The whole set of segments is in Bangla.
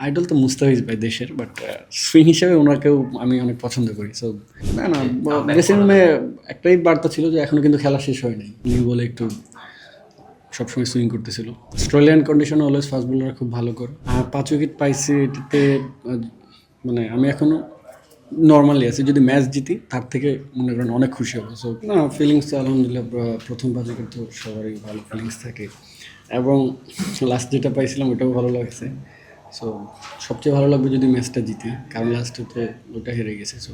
আইডল তো মুস্তাফিজ ভাই দেশের, বাট সুইং হিসেবে ওনাকেও আমি অনেক পছন্দ করি। সো না না, ড্রেসিং রুমে একটাই বার্তা ছিল যে এখনও কিন্তু খেলা শেষ হয়নি। নিউ বলে একটু সবসময় সুইং করতেছিল। অস্ট্রেলিয়ান কন্ডিশনে অলওয়েজ ফাস্ট বোলাররা খুব ভালো করে। 5 উইকেট পাইছি, এটাতে মানে আমি এখনও নর্মালি আছি। যদি ম্যাচ জিতি তার থেকে মনে করেন অনেক খুশি হবো। সো না, ফিলিংস তো আলহামদুলিল্লাহ প্রথম 5 উইকেট তো সবারই ভালো ফিলিংস থাকে, এবং লাস্ট যেটা পাইছিলাম ওটাও ভালো লাগছে। সো সবচেয়ে ভালো লাগবে যদি ম্যাচটা জিতি, কারণ লাস্টে তো ওটা হেরে গেছে। সো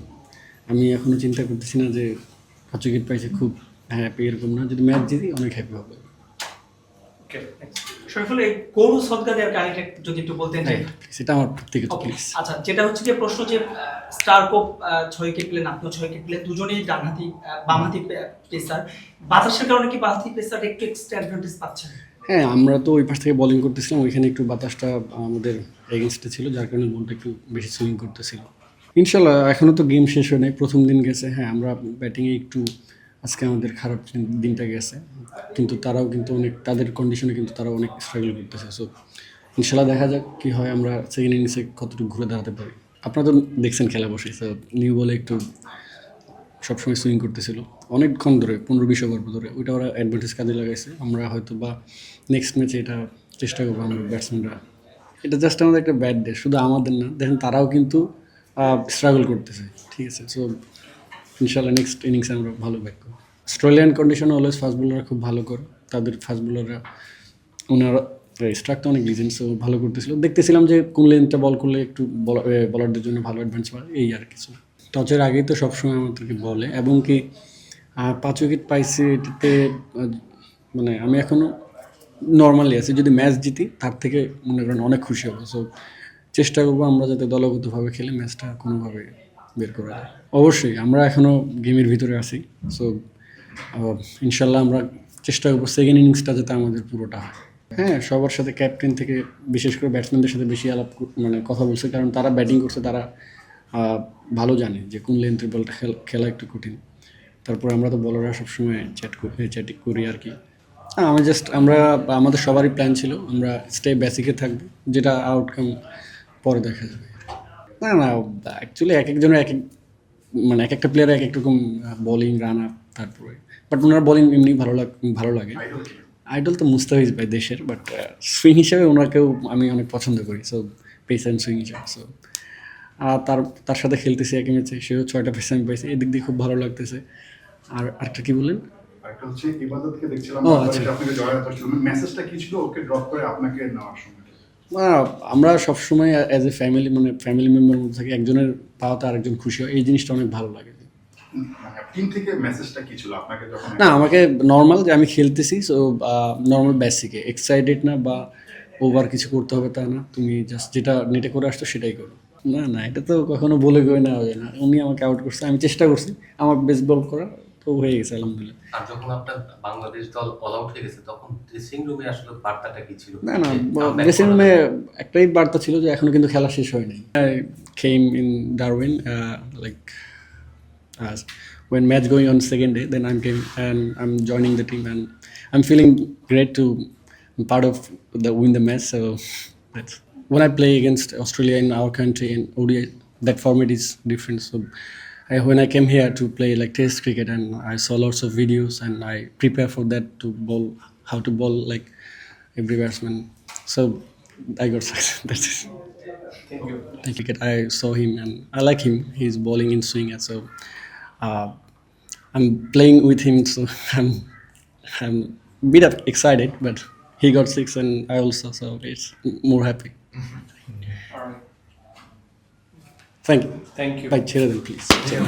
আমি এখনও চিন্তা করতেছি না যে 5 উইকেট পাইছে খুব হ্যাপি, এরকম না। যদি ম্যাচ জিতি অনেক হ্যাপি হবে। শরীফুল, এই গরু সদকা দেওয়ার কাহিনীটা যদি একটু বলতেন যে। সেটা আমার ব্যক্তিগত প্লিজ। আচ্ছা, যেটা হচ্ছে যে প্রশ্ন যে স্টারকপ 6 উইকেট পেলেন, আপনিও 6 উইকেট পেলেন, দুজনেই ডানহাতি বামহাতি পেসার। বাতাসের কারণে কি বামহাতি পেসার একটু এক্সট্রা অ্যাডভান্টেজ পাচ্ছেন? হ্যাঁ, আমরা তো ওই পাশ থেকে বোলিং করতেছিলাম, ওইখানে একটু বাতাসটা আমাদের এগেনস্টে ছিল, যার কারণে বলটা একটু বেশি সুইং করতেছিল। ইনশাল্লাহ এখনও তো গেম শেষ হয় নাই, প্রথম দিন গেছে। হ্যাঁ, আমরা ব্যাটিংয়ে একটু আজকে আমাদের খারাপ দিনটা গেছে, কিন্তু তারাও কিন্তু অনেক, তাদের কন্ডিশনে কিন্তু তারা অনেক স্ট্রাগল করতেছে। সো ইনশাল্লাহ দেখা যাক কী হয়, আমরা সেকেন্ড ইনিংসে কতটুকু ঘুরে দাঁড়াতে পারি। আপনারা তো দেখছেন খেলা বসে। সো নিউ বলে একটু সবসময় সুইং করতেছিল অনেকক্ষণ ধরে, 15-20 ওভার ধরে। ওইটা ওরা অ্যাডভান্টেজ কাজে লাগাইছে। আমরা হয়তো বা নেক্সট ম্যাচে এটা চেষ্টা করবো আমরা ব্যাটসম্যানরা। এটা জাস্ট আমাদের একটা ব্যাড ডে, শুধু আমাদের না, দেখেন তারাও কিন্তু স্ট্রাগল করতেছে, ঠিক আছে। সো ইনশাল্লাহ নেক্সট ইনিংসে আমরা ভালো ব্যাট করবো। অস্ট্রেলিয়ান কন্ডিশনে অলওয়েজ ফাস্ট বোলাররা খুব ভালো করে। তাদের ফাস্ট বোলাররা ওনারা স্ট্রাকটা অনেক ডিজেন্ট, সো ভালো করতেছিল। দেখতেছিলাম যে কোন লেন্থটা বল করলে একটু বলারদের জন্য ভালো অ্যাডভান্স পায়, এই আর কিছু। টচের আগেই তো সবসময় আমাদেরকে বলে, এবং কি 5 উইকেট পাইছি, এটাতে মানে আমি এখনও নর্মালি আছি। যদি ম্যাচ জিতি তার থেকে মনে করেন অনেক খুশি হবো। সো চেষ্টা করবো আমরা যাতে দলগতভাবে খেলে ম্যাচটা কোনোভাবে বের করা যায়। অবশ্যই আমরা এখনও গেমের ভিতরে আছি। সো ইনশাল্লাহ আমরা চেষ্টা করবো সেকেন্ড ইনিংসটা যাতে আমাদের পুরোটা হয়। হ্যাঁ, সবার সাথে ক্যাপ্টেন থেকে বিশেষ করে ব্যাটসম্যানদের সাথে বেশি আলাপ মানে কথা বলছে, কারণ তারা ব্যাটিং করছে, তারা ভালো জানে যে কোন লেন্থের বলটা খেলা একটু কঠিন। তারপর আমরা তো বলাররা সবসময় চ্যাটিং করি আর কি। আমরা আমাদের সবারই প্ল্যান ছিল আমরা স্টে বেসিকে থাকবো, যেটা আউটকাম পরে দেখা যাবে। না না, অ্যাকচুয়ালি এক একজনের এক এক মানে এক একটা প্লেয়ার এক এক রকম বোলিং রান আপ, তারপরে বাট ওনার বোলিং এমনি ভালো লাগে। আইডল তো মুস্তাফিজ ভাই দেশের, বাট সুইং হিসেবে ওনাকেও আমি অনেক পছন্দ করি। সো পেস অ্যান্ড সুইং হিসেবে। সো তার সাথে খেলতেছি একই ম্যাচে, সেও 6টা পেস আমি পাইছি, এদিক দিয়ে খুব ভালো লাগতেছে। আর আরেকটা কি বললেন? একটা হচ্ছে ইবাদতকে দেখছিলাম, আচ্ছা, আপনাকে জড়াতে ছিল, মেসেজটা কি ছিল ওকে ড্রপ করে আপনাকে নেওয়ার সময়? আমরা সবসময় অ্যাজ এ ফ্যামিলি, মানে ফ্যামিলি মেম্বারের মধ্যে থাকি, একজনের পাওয়াতে আরেকজন খুশি হয়, এই জিনিসটা অনেক ভালো লাগে। টিম থেকে মেসেজটা কি ছিল আপনাকে যখন? না, আমাকে নর্মাল যে আমি খেলতেছি, সো নর্মাল বেসিকে, এক্সাইটেড না বা ওভার কিছু করতে হবে তা না, তুমি জাস্ট যেটা নেটে করে আসতো সেটাই করো। না না, এটা তো কখনো বলে কই না হয় না। উনি আমাকে আউট করছে, আমি চেষ্টা করছি আমার বেস্ট বল করা, তো হয়ে গেছে আলহামদুলিল্লাহ। আর যখন আপনার বাংলাদেশ দল অল আউট হয়ে গেছে তখন ড্রেসিং রুমে আসলে বার্তাটা কি ছিল? না না, ড্রেসিং রুমে একটাই বার্তা ছিল যে এখনো কিন্তু খেলা শেষ হয়নি। I came in Darwin like when match going on second day, then I'm came and I'm joining the team, and I'm feeling great to be part of the win the match. So that's when I play against Australia in our country in ODI, that format is different. So when I came here to play like Test cricket, and I saw lots of videos and I prepare for that to bowl, how to bowl like every batsman. So I got success. That's it. Thank you. I saw him and I like him. He's bowling in swing, and so I'm playing with him. So I'm a bit excited, but he got 6 and I also, so it's more happy. All right. Thank you. Thank you. Bye, chair, please. Chair.